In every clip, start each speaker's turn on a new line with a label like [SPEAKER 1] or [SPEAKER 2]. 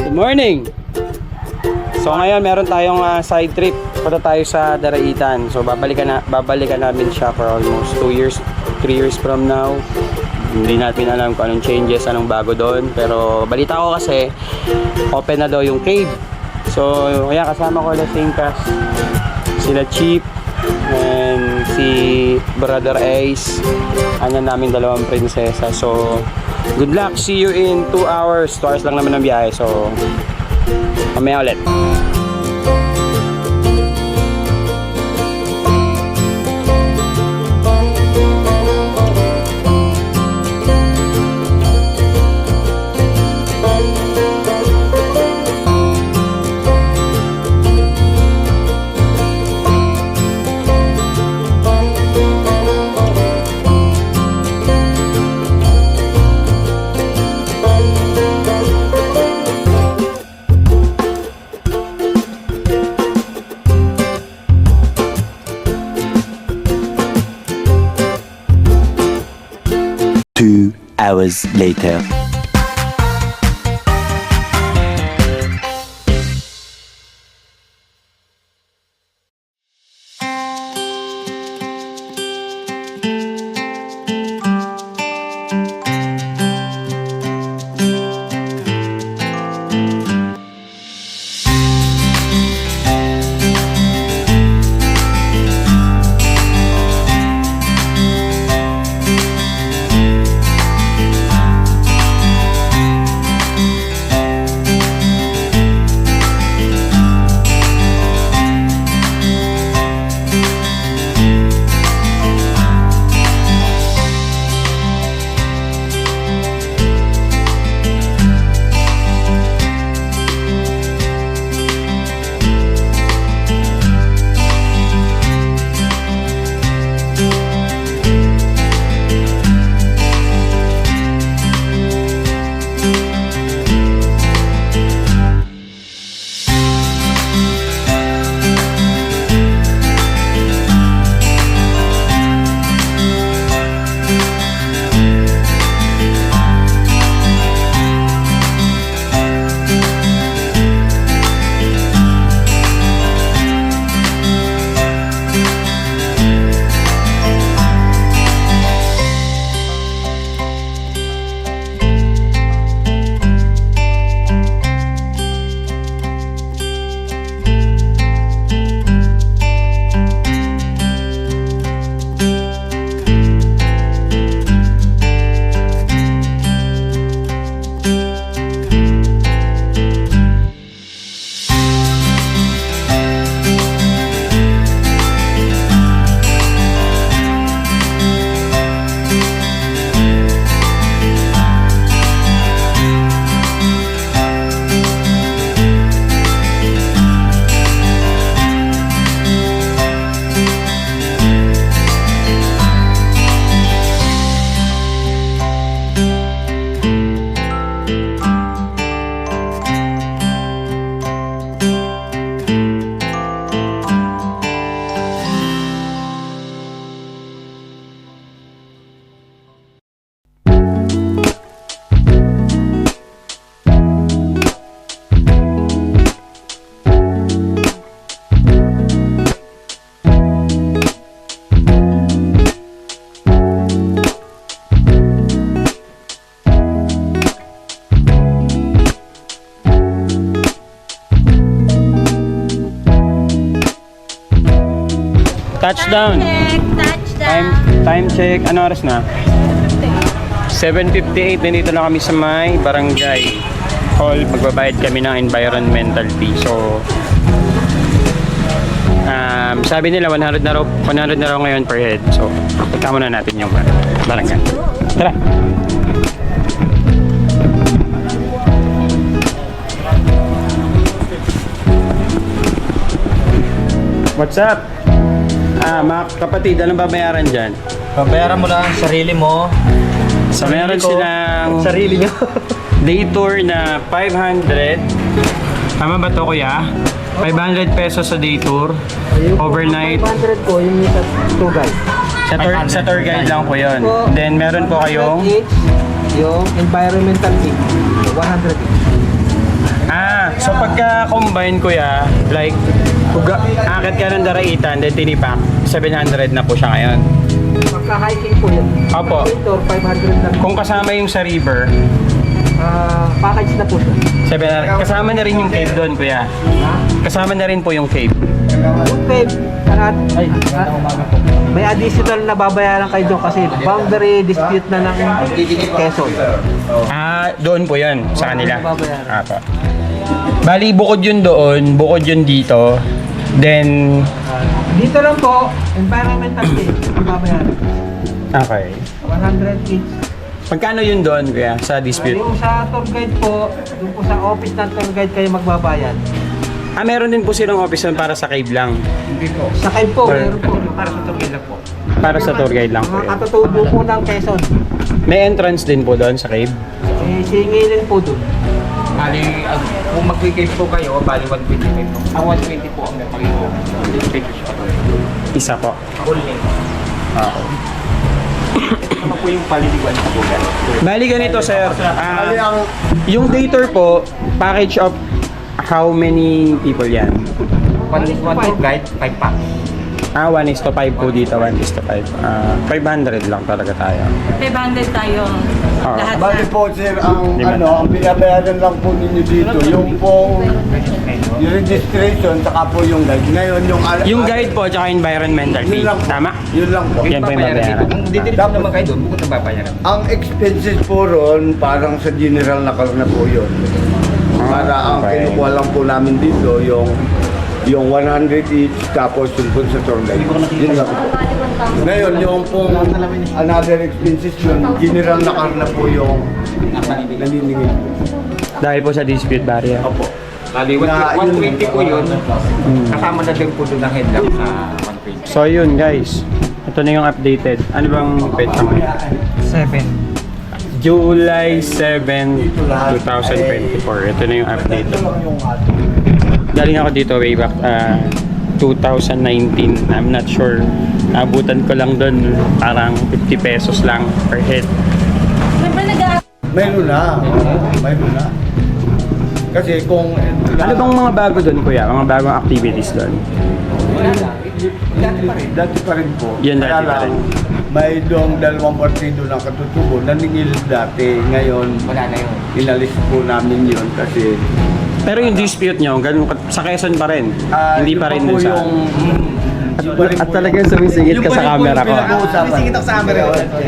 [SPEAKER 1] Good morning! So ngayon meron tayong side trip. Punta tayo sa Daraitan. So babalikan namin siya for almost 2 years, 3 years from now. Hindi natin alam kung anong changes, anong bago doon. Pero balita ko kasi open na daw yung cave. So kaya kasama ko na same cast. Sila Chip and si Brother Ace. Ano namin dalawang prinsesa. So good luck. See you in 2 hours. 2 hours lang naman ang biyahe. So mamaya ulit.
[SPEAKER 2] Hours later.
[SPEAKER 1] Touchdown. Time check. Ano oras na? 7:58. Nandito na kami sa may barangay hall. Magbabayad kami ng environmental fee. So sabi nila 100 na raw ngayon per head. So punta muna natin yung barangay. Tara. What's up? Mga kapatid, anong babayaran dyan?
[SPEAKER 3] Babayaran mo lang ang sarili mo.
[SPEAKER 1] So meron silang
[SPEAKER 3] Sarili nyo.
[SPEAKER 1] day tour na 500. Tama ba to kuya? 500 pesos sa day tour. Overnight.
[SPEAKER 3] 500 po yung sa tour guide.
[SPEAKER 1] Sa tour guide lang po yun. Then meron po kayong
[SPEAKER 3] Yung environmental fee. 100 each.
[SPEAKER 1] So pagka combine kuya, like akit ka ng Daraitan, then tinipak, 700 na po siya ngayon.
[SPEAKER 3] Pagka-hiking po yun.
[SPEAKER 1] Opo.
[SPEAKER 3] Winter, 500 lang.
[SPEAKER 1] Kung kasama yung sa river,
[SPEAKER 3] Package na po siya.
[SPEAKER 1] 700. Kasama na rin yung cave doon kuya. Kasama na rin po yung cave.
[SPEAKER 3] Yung cave, may additional na babayaran kayo doon kasi boundary dispute na ng Quezon.
[SPEAKER 1] Doon po yan sa kanila.
[SPEAKER 3] Babayaran.
[SPEAKER 1] Apo. Bali, bukod yun doon, bukod yun dito, then,
[SPEAKER 3] Dito lang po, environmental fee, babayaran.
[SPEAKER 1] okay.
[SPEAKER 3] 100 each.
[SPEAKER 1] Magkano yun doon kuya sa dispute?
[SPEAKER 3] Yung sa tour guide po, doon po sa office ng tour guide kayo magbabayad.
[SPEAKER 1] Meron din po silang office doon para sa cave lang.
[SPEAKER 3] Hindi po. Sa cave po, meron po. Para sa tour guide lang po.
[SPEAKER 1] Para sa tour guide lang po
[SPEAKER 3] Mga
[SPEAKER 1] yun.
[SPEAKER 3] katutubo po ng Quezon.
[SPEAKER 1] May entrance din po doon sa cave.
[SPEAKER 3] Singilin po doon.
[SPEAKER 4] Bali, kung mag-cave po kayo, bali 125 po. Ang 120 po ang napag-ipo.
[SPEAKER 1] Isa po.
[SPEAKER 4] Only. Ano po yung paliliguan po guys?
[SPEAKER 1] Bali ganito sir, yung day tour po, package of how many people yan?
[SPEAKER 4] One tour guide, 5 packs.
[SPEAKER 1] 1:5 po dito, 1:5. 500 lang talaga tayo.
[SPEAKER 5] 500 tayo.
[SPEAKER 1] Ah.
[SPEAKER 5] Lahat
[SPEAKER 6] Bali
[SPEAKER 5] na.
[SPEAKER 6] po sir, ang
[SPEAKER 1] Lima.
[SPEAKER 6] ang binabayaran lang po ninyo dito, yung pong yung registration, saka po yung guide. Ngayon
[SPEAKER 1] Yung guide po, tsaka environmental fee.
[SPEAKER 6] Yun lang po.
[SPEAKER 1] Tama?
[SPEAKER 6] Yun lang po.
[SPEAKER 1] Yan po yung babayaran.
[SPEAKER 4] Kung didiretso naman kayo doon, bukod na babayaran.
[SPEAKER 6] Ang expenses po ron, parang sa general na car na po yun. Para ang
[SPEAKER 1] okay.
[SPEAKER 6] kinukuha lang po namin dito, yung 100 each, tapos yung po sa tour guide. Yun lang po. Ngayon, yung pong another expenses yun, general na car na po yung naniningil.
[SPEAKER 1] Dahil po sa dispute barrier.
[SPEAKER 6] Opo.
[SPEAKER 4] Bali, 120 po yun. Kasama na din po doon ang headlamp sa 120.
[SPEAKER 1] So yun guys, ito na yung updated. Ano bang pet naman?
[SPEAKER 3] 7.
[SPEAKER 1] July 7, 2024. Ito na yung update. Galing ako dito way back 2019. I'm not sure. Abutan ko lang doon parang 50 pesos lang per head.
[SPEAKER 5] Siyempre
[SPEAKER 6] Mayroon na. Mayroon na. Kasi kung...
[SPEAKER 1] Ano bang mga bago doon kuya? Mga bagong activities doon?
[SPEAKER 6] Dati pa rin po.
[SPEAKER 1] Yan, dati
[SPEAKER 6] Kaya
[SPEAKER 1] pa
[SPEAKER 6] lang,
[SPEAKER 1] rin.
[SPEAKER 6] may doong dalawang partido ng katutubo. Naningil dati. Ngayon,
[SPEAKER 4] Wala na yun.
[SPEAKER 6] inalis po namin yun kasi...
[SPEAKER 1] Pero yung dispute nyo, ganun, sa Quezon pa rin. Hindi
[SPEAKER 6] yun
[SPEAKER 1] pa rin
[SPEAKER 6] po
[SPEAKER 1] dun sa...
[SPEAKER 6] At
[SPEAKER 1] talagang sumisingit ka sa camera ko.
[SPEAKER 6] Sumisingit ako sa camera.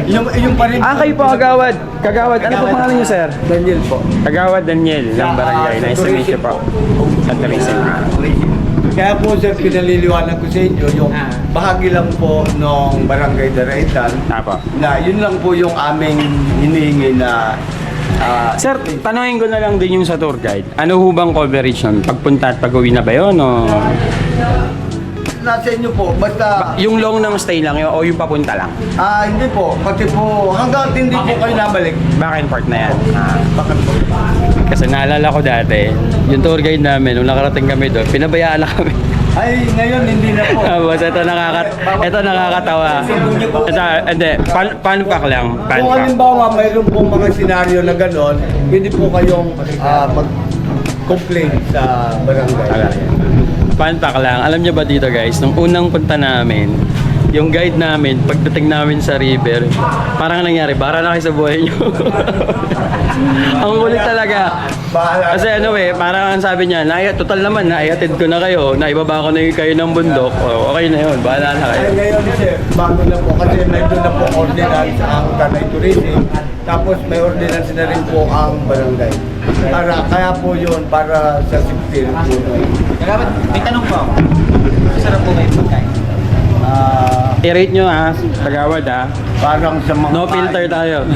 [SPEAKER 6] Yung pa rin.
[SPEAKER 1] Kayo po Kagawad. Kagawad, ano po pangalan niyo sir?
[SPEAKER 6] Daniel po.
[SPEAKER 1] Kagawad Daniel ng barangay. Nice to meet you po. Sa Teresa.
[SPEAKER 6] Kaya po sir, pinaliliwanag ko sa inyo yung bahagi lang po ng Barangay Daraitan
[SPEAKER 1] Apo.
[SPEAKER 6] na yun lang po yung aming hinihingi na
[SPEAKER 1] Sir, tanongin ko na lang din yung sa tour guide. Ano ho bang coverage nun? Pagpunta at pag-uwi na ba yun? O...
[SPEAKER 6] nasa inyo po, basta
[SPEAKER 1] Yung long ng stay lang yun o yung papunta lang?
[SPEAKER 6] hindi po, pati po hanggang hindi po kayo nabalik.
[SPEAKER 1] Back and forth na yan.
[SPEAKER 6] Bakit po?
[SPEAKER 1] Kasi naalala ko dati, yung tour guide namin, nung nakarating kami doon, pinabayaan na kami.
[SPEAKER 6] Ay, ngayon hindi na po.
[SPEAKER 1] Tapos ito nakakatawa. Ito, hindi, fun fact lang. Fun
[SPEAKER 6] Kung
[SPEAKER 1] fact.
[SPEAKER 6] halimbawa mayroon pong mga senaryo na gano'n, pwede po kayong mag-complain sa barangay.
[SPEAKER 1] Fun fact lang, alam niyo ba dito guys, nung unang punta namin, yung guide namin, pagdating namin sa river, parang nangyari, bara na kayo sa buhay niyo. Ang kulit talaga. Kasi parang ang sabi niya, total naman, naihatid ko na kayo, naibaba ko na kayo ng bundok, okay na yun, bahala na kayo.
[SPEAKER 6] Ay, ngayon sir, bago na po kasi nandun na po ordinance ang Tanay Tourism, tapos may ordinance na rin po ang barangay. Kaya po yun, para sa safety rin po.
[SPEAKER 4] Kagawad, may tanong po ako. Masarap po may pagkain.
[SPEAKER 1] I-rate nyo Kagawad
[SPEAKER 6] Parang sa mga
[SPEAKER 1] no filter tayo.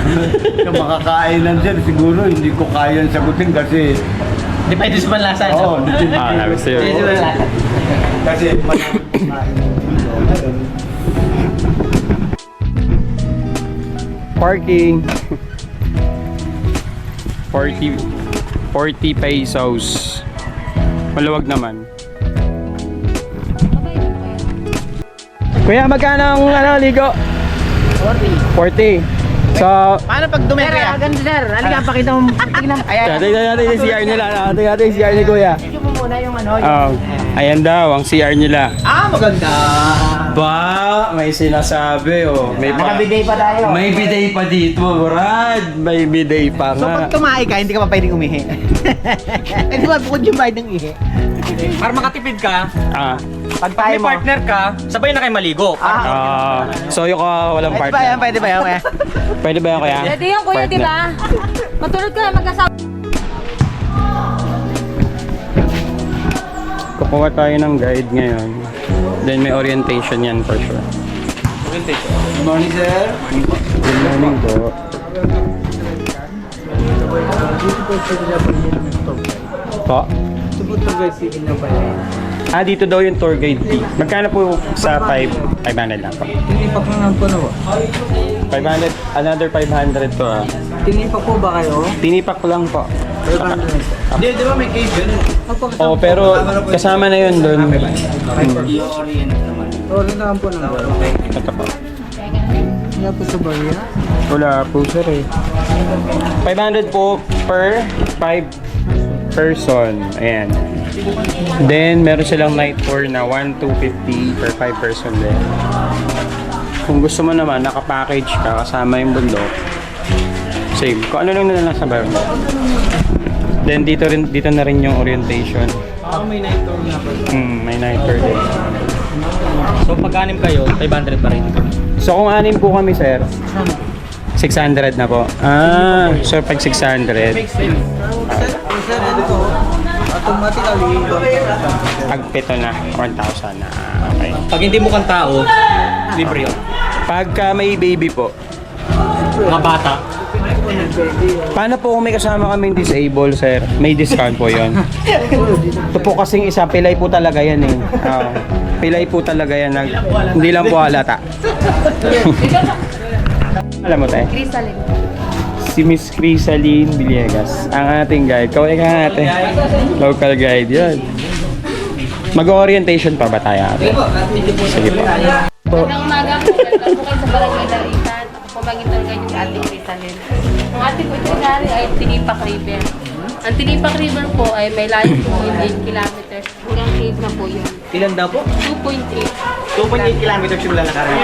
[SPEAKER 6] sa mga kainan sir, siguro hindi ko kaya sagutin kasi
[SPEAKER 4] Depende sa panlasa.
[SPEAKER 6] oo,
[SPEAKER 1] Sabi sa'yo.
[SPEAKER 4] Depende sa panlasa.
[SPEAKER 6] kasi maraming kumain dito. Ngayon,
[SPEAKER 1] Parking. 40 pesos. Maluwag naman. Kuya, magkano ang ligo? 40. So,
[SPEAKER 3] Paano pag dumi kaya? Ganun sir, halika pakita mo. Tingnan. Ayan.
[SPEAKER 1] tingnan natin yung CR nila. Tingnan natin yung CR ni Kuya.
[SPEAKER 3] Tingnan mo muna yung ano.
[SPEAKER 1] Ayan daw, ang CR nila.
[SPEAKER 3] Maganda.
[SPEAKER 1] Ba, may sinasabi oh. May
[SPEAKER 3] Nakabiday pa tayo.
[SPEAKER 1] May bidet pa dito, Brad. May bidet pa
[SPEAKER 3] So
[SPEAKER 1] nga.
[SPEAKER 3] pag tumahi ka, hindi ka pa pwedeng umihi. Eh di ba bukod yung bayad ng ihi?
[SPEAKER 4] Para makatipid ka,
[SPEAKER 1] Ah.
[SPEAKER 3] Pag
[SPEAKER 4] pag
[SPEAKER 3] tayo
[SPEAKER 4] may
[SPEAKER 3] mo.
[SPEAKER 4] partner ka, sabay na kayo maligo.
[SPEAKER 1] So yung walang
[SPEAKER 3] Pwede ba yan?
[SPEAKER 1] partner.
[SPEAKER 3] Pwede ba yan?
[SPEAKER 1] Pwede ba yan kaya?
[SPEAKER 5] Pwede yung kuya,
[SPEAKER 1] Partner.
[SPEAKER 5] di ba? Matulog ka, magkasawa.
[SPEAKER 1] Kukuha tayo ng guide ngayon. Then may orientation yan for sure.
[SPEAKER 3] Good morning sir.
[SPEAKER 1] Good morning po. Po? Ah, dito daw yung tour guide fee. Magkano po sa 500 lang po?
[SPEAKER 3] Tinipak na lang po na ba?
[SPEAKER 1] 500, another 500 to ah.
[SPEAKER 3] Tinipak po ba kayo?
[SPEAKER 1] Tinipak lang po.
[SPEAKER 3] Hindi, di ba may cave yun?
[SPEAKER 1] Oh, pero kasama na yun doon.
[SPEAKER 3] Sorry naman po na.
[SPEAKER 1] Ito po.
[SPEAKER 3] Kaya po sa barya?
[SPEAKER 1] Wala po sir eh. 500 po per 5 person. Ayan. Then, meron silang night tour na 1,250 per 5 person din. Kung gusto mo naman, naka-package ka kasama yung bundok. Same. Kung ano lang na lang sa bayo mo. Then, dito na rin yung orientation.
[SPEAKER 3] May night tour nga po.
[SPEAKER 1] May night tour din.
[SPEAKER 4] So pag-anim kayo, 500 pa rin.
[SPEAKER 1] So, kung anim po kami, sir, 600 na po. Ah, so pag 600,
[SPEAKER 3] Sir, ano po? Automatically,
[SPEAKER 1] pag pito na, 1,000 na. Ah, okay.
[SPEAKER 4] Pag hindi mo kang tao, libre yun.
[SPEAKER 1] Pagka may baby po,
[SPEAKER 4] Mga bata.
[SPEAKER 1] paano po kung may kasama kaming disable, sir? May discount po yon. Ito po kasing isa, pilay po talaga yan eh. Pilay po talaga yan. Hindi lang po halata. Alam mo tayo?
[SPEAKER 5] Crisalin.
[SPEAKER 1] Si Miss Crisaline Villegas, ang ating guide. Kaway ka nga ate. Local guide, yun. Mag-orientation pa ba tayo ate? Sige po.
[SPEAKER 5] Magandang umaga po. Welcome po kayo sa Barangay Laritan. Ako po magitan kayo yung ating Crisalin. Ang ating itinerary ay Tinipak River. Ang Tinipak River po ay may layo po 8 kilometers. Hanggang cave na po yun.
[SPEAKER 3] ilan daw po?
[SPEAKER 5] 2.8.
[SPEAKER 3] 2.8 kilometers yung lalakarin.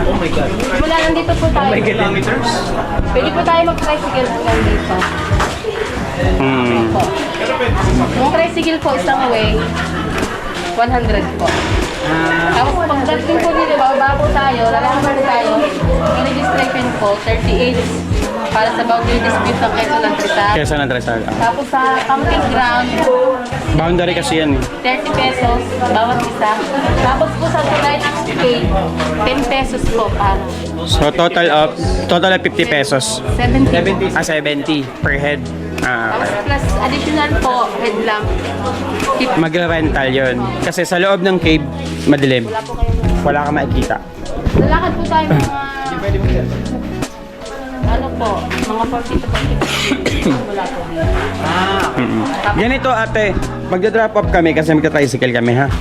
[SPEAKER 3] Oh my God.
[SPEAKER 5] Mula nandito po tayo.
[SPEAKER 3] Kilometers?
[SPEAKER 5] Pwede po tayo mag-tricycle hanggang dito. Po. Yung tricycle po isang way, 100 po. Tapos pagdating po dito, bababa po tayo, lalakad po tayo, yung registration po, 38 para sa boundary dispute ng Quezon ng Rizal.
[SPEAKER 1] Kesa ng Rizal.
[SPEAKER 5] Tapos sa camping ground,
[SPEAKER 1] Boundary kasi yan eh.
[SPEAKER 5] 30 pesos bawat isa. Tapos po sa tonight stay, 10 pesos po para
[SPEAKER 1] So total of 50 pesos.
[SPEAKER 5] 70.
[SPEAKER 1] 70 per head. Ah,
[SPEAKER 5] Tapos
[SPEAKER 1] okay.
[SPEAKER 5] plus additional po, headlamp.
[SPEAKER 1] Magre-rental yun. Kasi sa loob ng cave, madilim.
[SPEAKER 5] Wala po kayo.
[SPEAKER 1] Wala ka makikita.
[SPEAKER 5] Lalakad po tayo mga... Ano po, mga 40 to 40. Wala po dito.
[SPEAKER 1] Ganito ate, magda-drop off kami kasi magta-tricycle kami ha.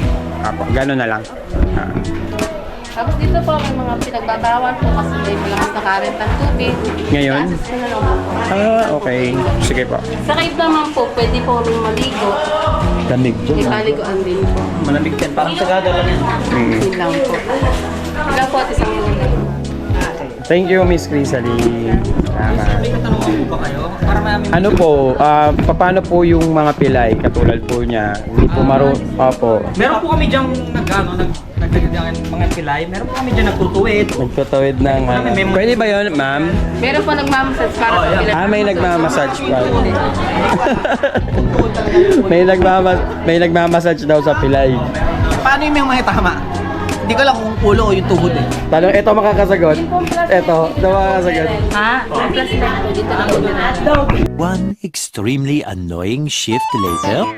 [SPEAKER 1] Apo, gano'n na lang. Ah.
[SPEAKER 5] Tapos dito po may mga pinagbabawal po kasi may malakas na current ng tubig.
[SPEAKER 1] Ngayon?
[SPEAKER 5] Access ko na lang po.
[SPEAKER 1] Ah, okay. Sige po.
[SPEAKER 5] Sa cave naman po, pwede po rin maligo.
[SPEAKER 1] Lamig
[SPEAKER 5] May paliguan din po.
[SPEAKER 3] Malamig yan. Parang sagada lang yan.
[SPEAKER 5] Yun lang po. Yun lang po at isang muna.
[SPEAKER 1] Thank you, Miss Crisaline. Salamat.
[SPEAKER 3] May katanungan po ba kayo? Para namin
[SPEAKER 1] Ano po, paano po yung mga pilay katulad po niya? Hindi po Opo.
[SPEAKER 4] Meron po kami diyang nagdagdagan mga pilay. Meron po kami diyang nagtutuwid.
[SPEAKER 1] Nagtutawid ng... Pwede ba yun, ma'am?
[SPEAKER 5] Meron po nagmamassage para sa pila.
[SPEAKER 1] May nagmamassage pa. may nagmamassage daw sa pilay.
[SPEAKER 3] Paano yung mga tama? Hindi ko lang kung ulo o yung tuhod eh.
[SPEAKER 1] Tanong, ito makakasagot. Ito makakasagot.
[SPEAKER 5] Ha? Yung plastic po dito lang po na.
[SPEAKER 2] One extremely annoying shift later.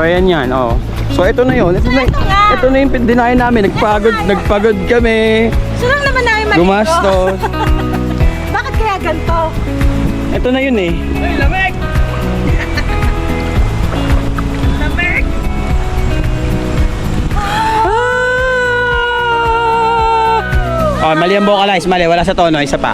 [SPEAKER 1] So ayan yan, oh. So ito na yun. Ito na yung dinayan namin. Nagpagod kami.
[SPEAKER 7] So lang naman namin maligo.
[SPEAKER 1] Gumastos.
[SPEAKER 7] Bakit kaya ganito?
[SPEAKER 1] Ito na yun eh.
[SPEAKER 7] Uy, lamig! Lamig!
[SPEAKER 1] Oh, mali ang vocalize, mali. Wala sa tono, isa pa.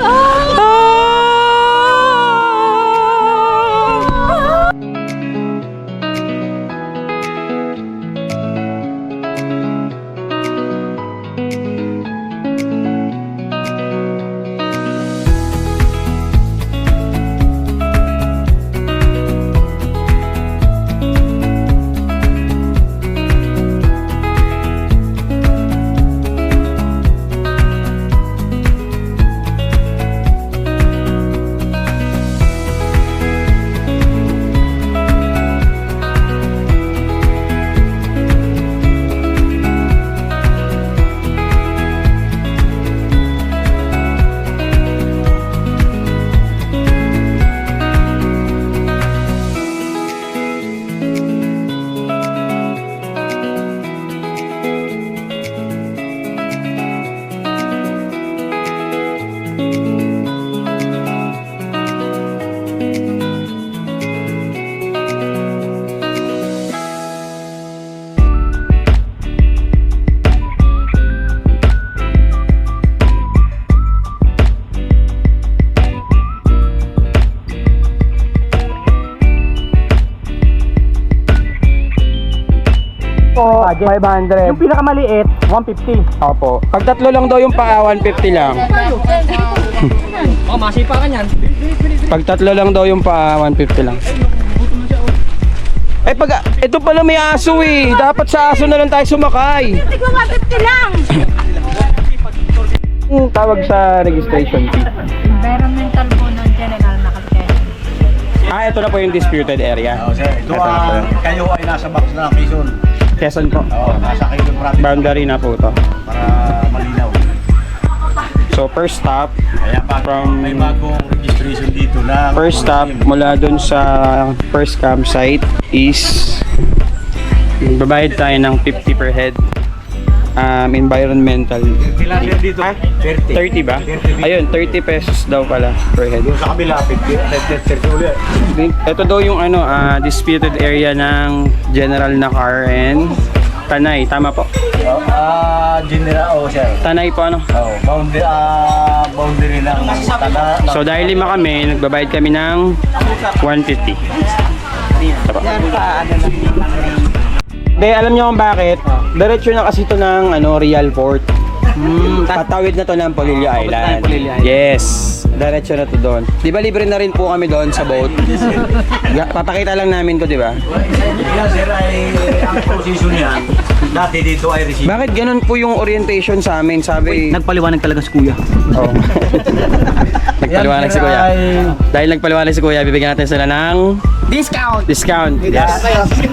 [SPEAKER 1] Po, 500.
[SPEAKER 3] Yung pinakamaliit, 150.
[SPEAKER 1] Opo. Pag tatlo lang daw yung paa, 150 lang.
[SPEAKER 3] Oh, masipa ka niyan.
[SPEAKER 1] Pag tatlo lang daw yung paa, 150 lang. Eh pag, ito pala may aso eh. Dapat sa aso na lang tayo sumakay.
[SPEAKER 7] Tigwa 150 lang!
[SPEAKER 1] Tawag sa registration fee.
[SPEAKER 7] Environmental po ng general na kalkaya.
[SPEAKER 1] Ah, ito na po yung disputed area.
[SPEAKER 6] Sir, ito kayo ay nasa box na ng Quezon.
[SPEAKER 1] Quezon po.
[SPEAKER 6] Nasa Quezon province
[SPEAKER 1] Boundary na po to.
[SPEAKER 6] para malinaw.
[SPEAKER 1] So first stop,
[SPEAKER 6] Kaya
[SPEAKER 1] From-
[SPEAKER 6] may bagong registration dito na
[SPEAKER 1] first stop mula dun sa first campsite is babayad tayo ng 50 per head. Environmental.
[SPEAKER 6] Ilan sir dito?
[SPEAKER 1] 30 ba? Ayun, 30 pesos daw pala per head.
[SPEAKER 6] Sa kabila, 50 ulit.
[SPEAKER 1] Ito daw yung ano, disputed area ng General Nakar and Tanay, tama po?
[SPEAKER 6] General, sir.
[SPEAKER 1] Tanay po ano?
[SPEAKER 6] Boundary ng Tala.
[SPEAKER 1] So dahil 5 kami, nagbabayad kami ng 150. Ito po. Hindi, alam niyo kung bakit? Diretso na kasi ito ng Real Port. Tatawid na to ng Polillo Island. Yes. Diretso na to doon. Di ba libre na rin po kami doon sa boat? Papakita lang namin to, di ba?
[SPEAKER 6] Yan sir ay ang position niyan. Dati dito ay receive.
[SPEAKER 1] Bakit ganun po yung orientation sa amin? Sabi,
[SPEAKER 3] Nagpaliwanag talaga si Kuya.
[SPEAKER 1] oh. Nagpaliwanag si Kuya. Dahil nagpaliwanag si Kuya, bibigyan natin sila ng
[SPEAKER 3] Discount!
[SPEAKER 1] discount. Yes.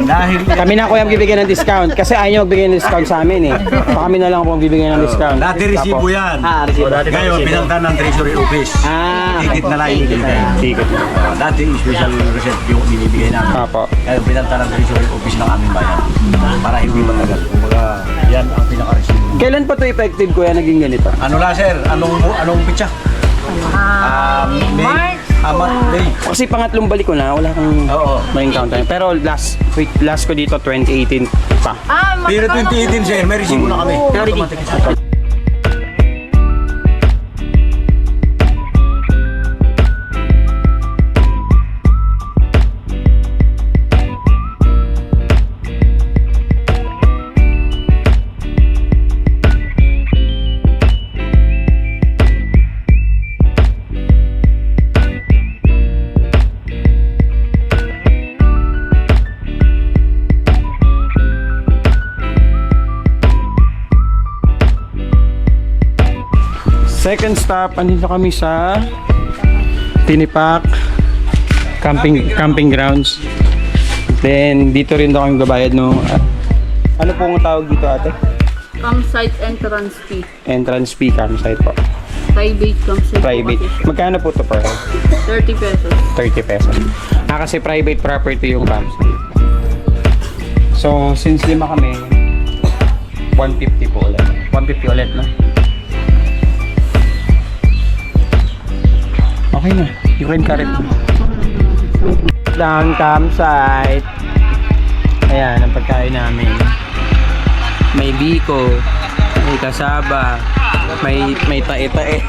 [SPEAKER 6] Dahil
[SPEAKER 1] Kami na Kuya bibigyan ng discount kasi ayaw magbigay ng discount sa amin eh. So kami na lang po bibigyan ng discount.
[SPEAKER 6] dati resibo yan.
[SPEAKER 3] Resibo.
[SPEAKER 6] Ngayon, pinagtan ng Treasury Office. Tikit na lang yung
[SPEAKER 1] Ticket.
[SPEAKER 6] Dati special receipt yung binibigay namin.
[SPEAKER 1] Apo.
[SPEAKER 6] Ngayon, pinagtan ng Treasury Office ng aming bayan. Para hindi matagal. Kumbaga, yan ang pinaka-resibo.
[SPEAKER 1] Kailan pa to effective Kuya naging ganito?
[SPEAKER 6] Ano la sir? Anong pitsa? May. May.
[SPEAKER 1] Kasi pangatlong balik ko na, wala kang
[SPEAKER 6] Oo.
[SPEAKER 1] ma-encounter. Pero last ko dito 2018 pa.
[SPEAKER 6] Pero 2018 sir, may resibo na kami. Automatic.
[SPEAKER 1] Second stop, andito kami sa Tinipak camping grounds. Then dito rin daw kami babayad no. Ano pong tawag dito ate?
[SPEAKER 5] Campsite entrance fee.
[SPEAKER 1] Entrance fee campsite po.
[SPEAKER 5] Private campsite.
[SPEAKER 1] Private. Magkano po to per head?
[SPEAKER 5] 30 pesos.
[SPEAKER 1] 30 pesos. Kasi private property yung campsite. So, since 5 kami, 150 po ulit. 150 ulit, no? Okay na. You can carry it. Down campsite. Ayan, ang pagkain namin. May biko, may kasaba, may tae-tae.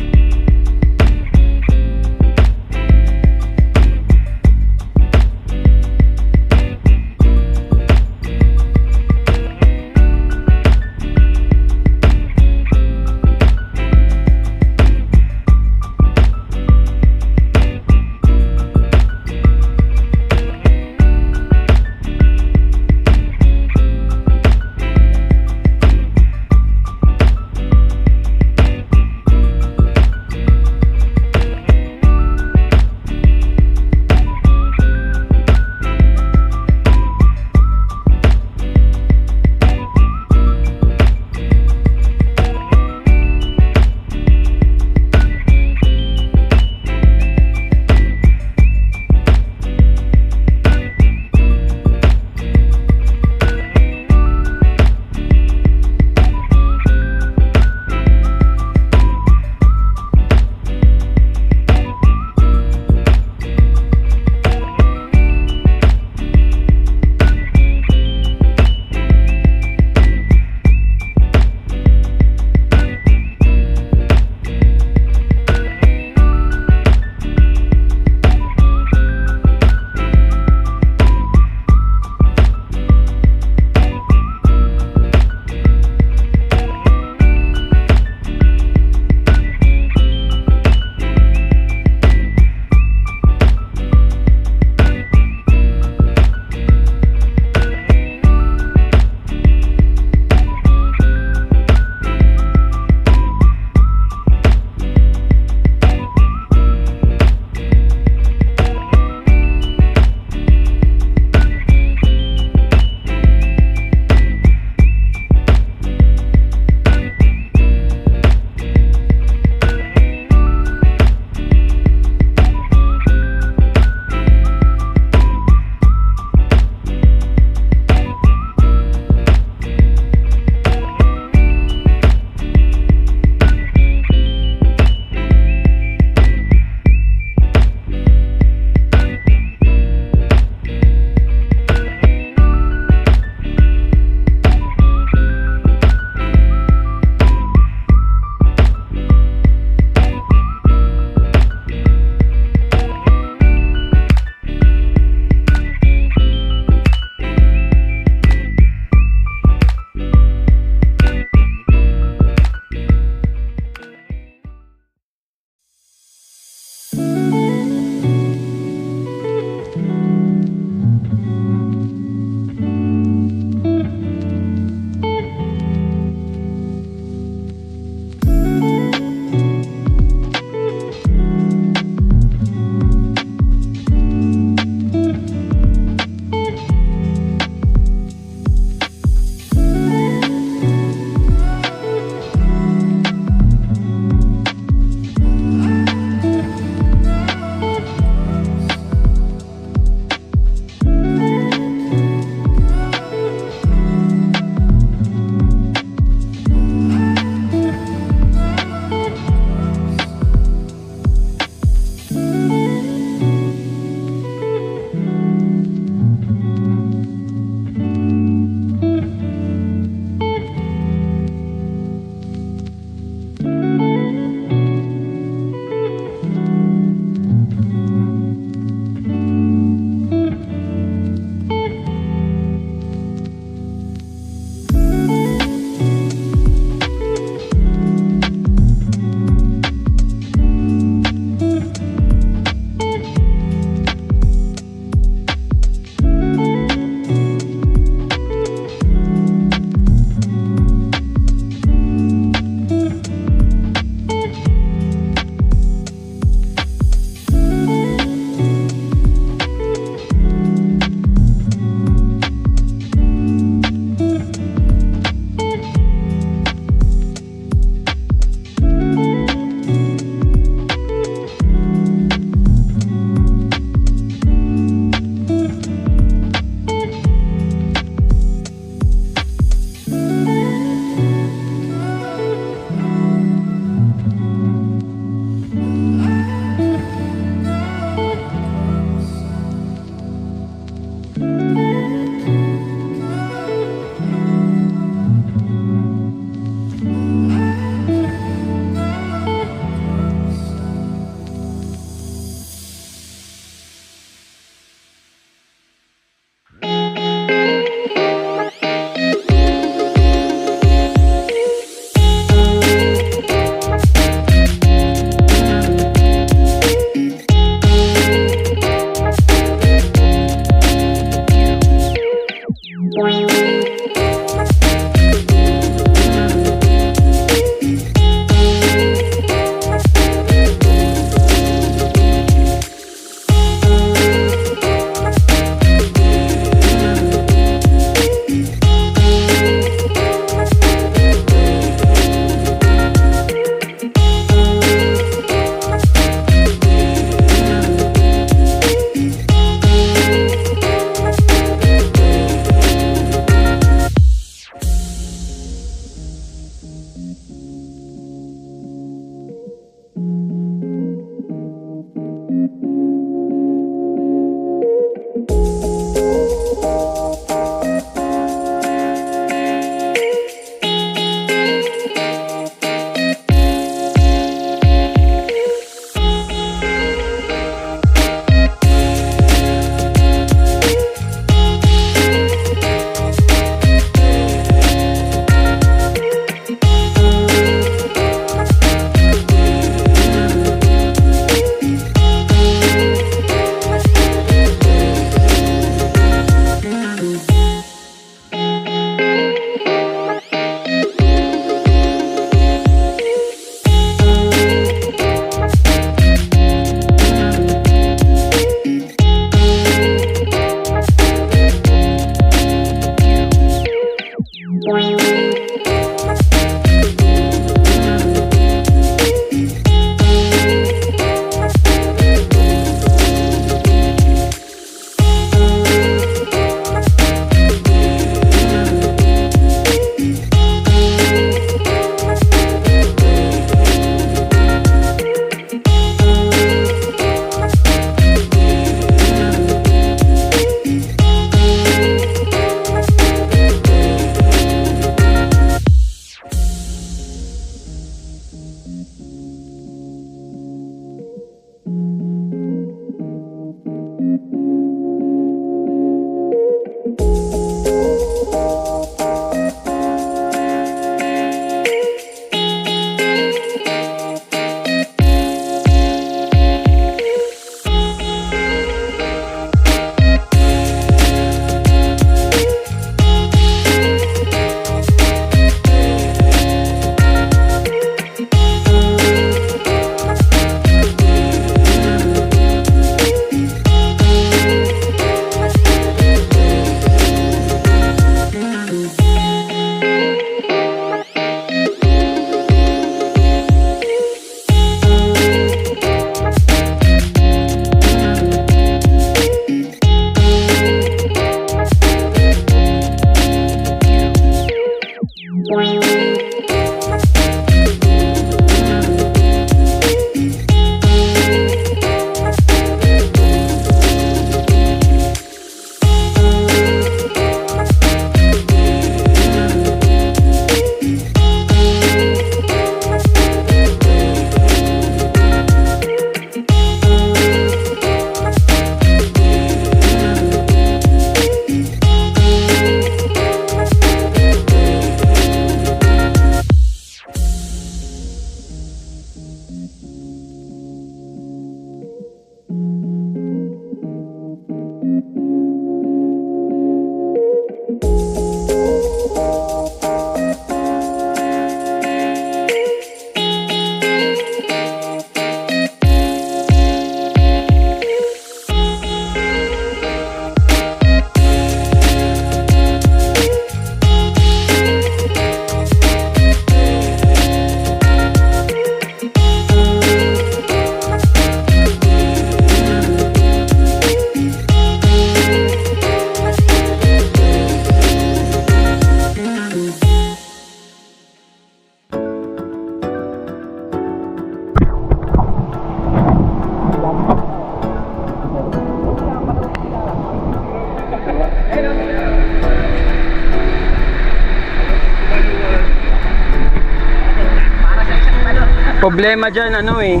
[SPEAKER 1] Problema dyan, ano eh,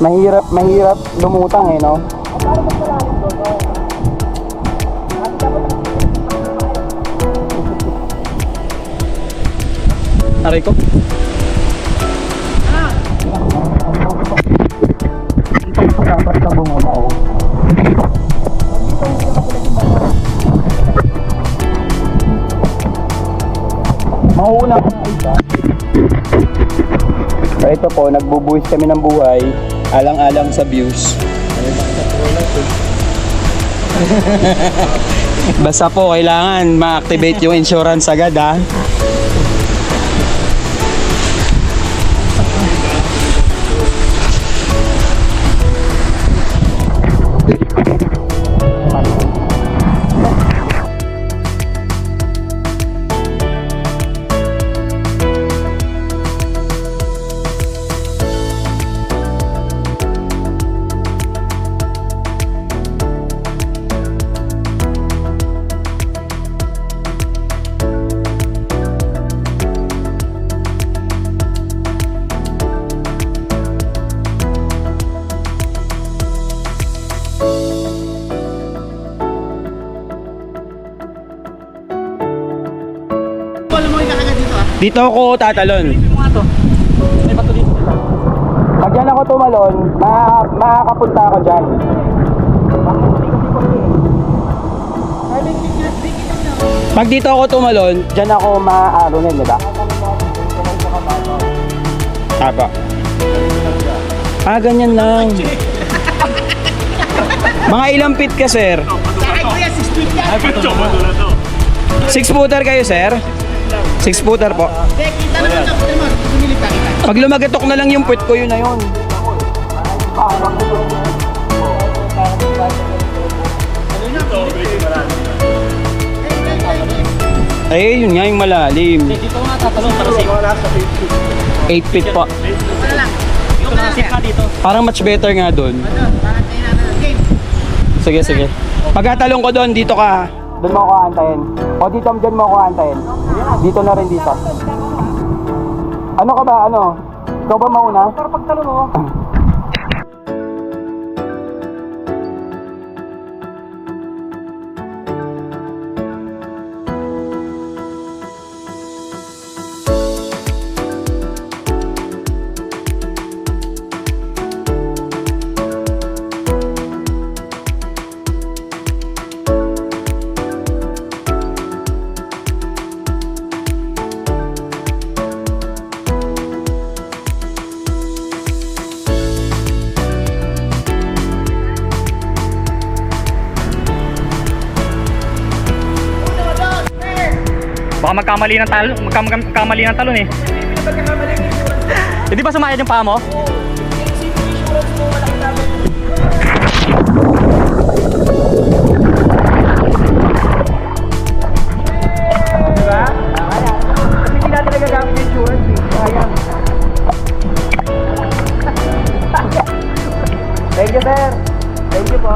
[SPEAKER 1] mahirap lumutang eh, no? Aray ko. Dapat ka bumabaw. Mauna ko na isa. So ito po, nagbubuhis kami ng buhay, alang-alang sa views. Basta po, kailangan ma-activate yung insurance agad, ha? Dito ako tatalon. Pag dyan ako tumalon, makakapunta ako dyan. Pag dito ako tumalon, dyan ako maaaronin, di ba? Tapa. Ganyan lang. Mga ilang feet ka, sir? 6 footer kayo, sir? 6-footer po. Pag lumagitok na lang yung puwet ko, yun na yun. Ay, yun nga yung malalim.
[SPEAKER 8] Dito nga tatalon para safe.
[SPEAKER 1] 8 feet po.
[SPEAKER 8] Yung safe ka dito.
[SPEAKER 1] Parang much better nga doon. Sige, sige. Pagkatalong ko doon, dito ka. Doon mo ako aantayin. O dito, dyan mo ako aantayin. Dito na rin dito. Ano ka ba, ano? Ikaw ba mauna? Para pagtalong mo.
[SPEAKER 8] Baka magkamali ng talon, magkamali ng talon eh. Hindi ba sumayad yung paa mo?
[SPEAKER 1] Diba? Kasi hindi natin nagagamit yung insurance eh. Sayang. Thank you, sir. Thank you po.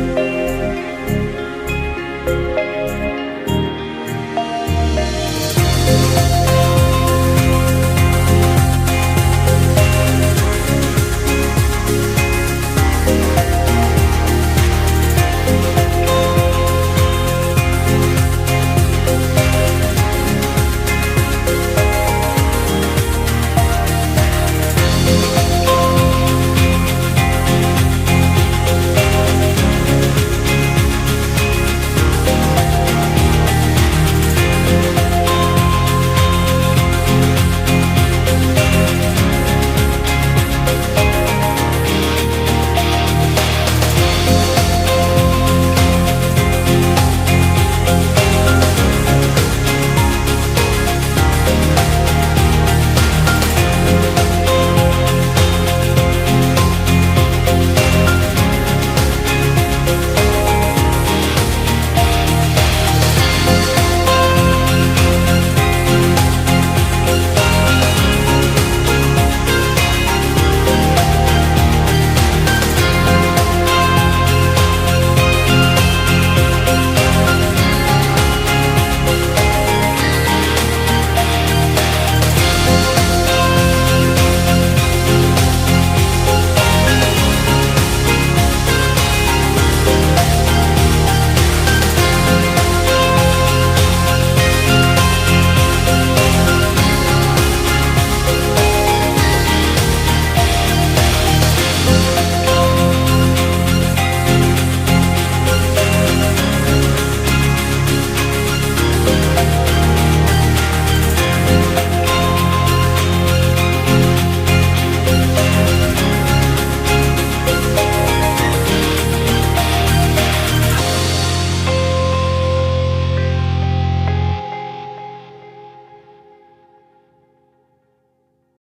[SPEAKER 1] Bye.